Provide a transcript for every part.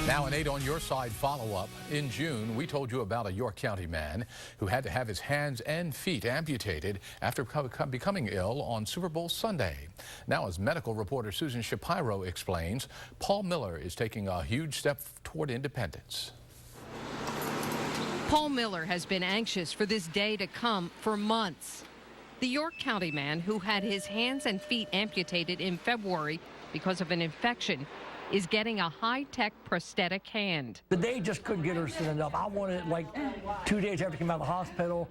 Now an 8 on your side follow-up. In June, we told you about a York County man who had to have his hands and feet amputated after becoming ill on Super Bowl Sunday. Now, as medical reporter Susan Shapiro explains, Paul Miller is taking a huge step toward independence. Paul Miller has been anxious for this day to come for months. The York County man who had his hands and feet amputated in February because of an infection is getting a high-tech prosthetic hand. The day just couldn't get her soon enough. I wanted it like 2 days after I came out of the hospital.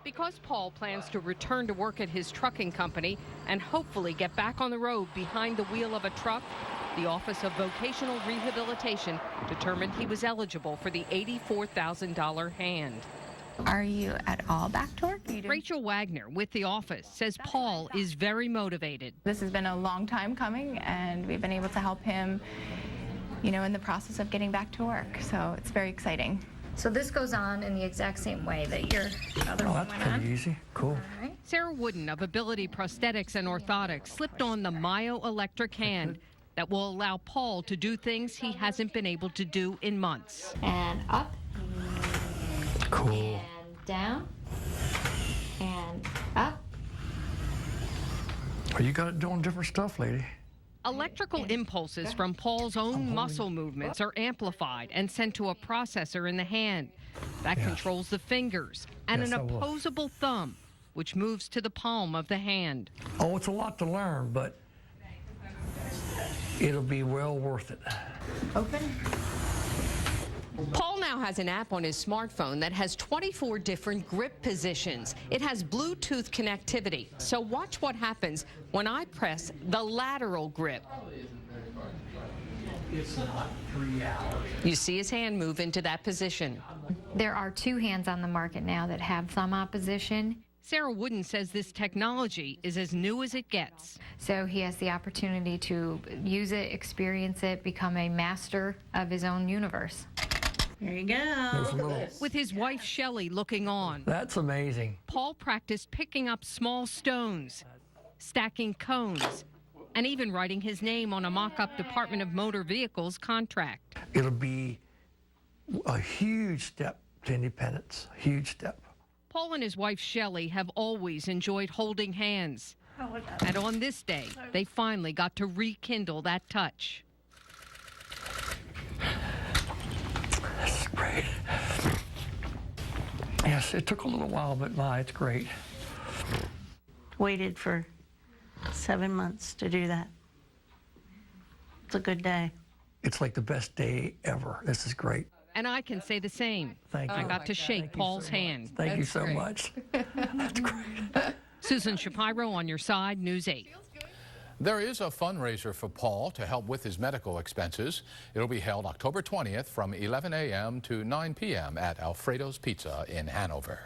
Because Paul plans to return to work at his trucking company and hopefully get back on the road behind the wheel of a truck, the Office of Vocational Rehabilitation determined he was eligible for the $84,000 hand. Are you at all back to work? Rachel Wagner with the office says Paul is very motivated. This has been a long time coming, and we've been able to help him, in the process of getting back to work. So it's very exciting. So this goes on in the exact same way that your other one went on? That's pretty easy. Cool. All right. Sarah Wooden of Ability Prosthetics and Orthotics slipped on the myo-electric hand that will allow Paul to do things he hasn't been able to do in months. And up. Cool. And down. And up. Well, you got it doing different stuff, lady. Electrical impulses from Paul's own muscle movements are amplified and sent to a processor in the hand that controls the fingers and an opposable thumb, which moves to the palm of the hand. Oh, it's a lot to learn, but it'll be well worth it. Open. Paul now has an app on his smartphone that has 24 different grip positions. It has Bluetooth connectivity. So watch what happens when I press the lateral grip. It's not 3 hours. You see his hand move into that position. There are 2 hands on the market now that have thumb opposition. Sarah Wooden says this technology is as new as it gets. So he has the opportunity to use it, experience it, become a master of his own universe. There you go. With his wife Shelley looking on, That's amazing. Paul practiced picking up small stones, stacking cones, and even writing his name on a mock-up Department of Motor Vehicles contract. It'll be a huge step to independence, a huge step. Paul and his wife Shelley have always enjoyed holding hands. And on this day, they finally got to rekindle that touch. This is great. Yes, it took a little while, but it's great. Waited for 7 months to do that. It's a good day. It's like the best day ever. This is great. And I can say the same. Thank you. I got to shake Paul's hand. Thank you so much. That's great. Susan Shapiro on your side, News 8. There is a fundraiser for Paul to help with his medical expenses. It'll be held October 20th from 11 a.m. to 9 p.m. at Alfredo's Pizza in Hanover.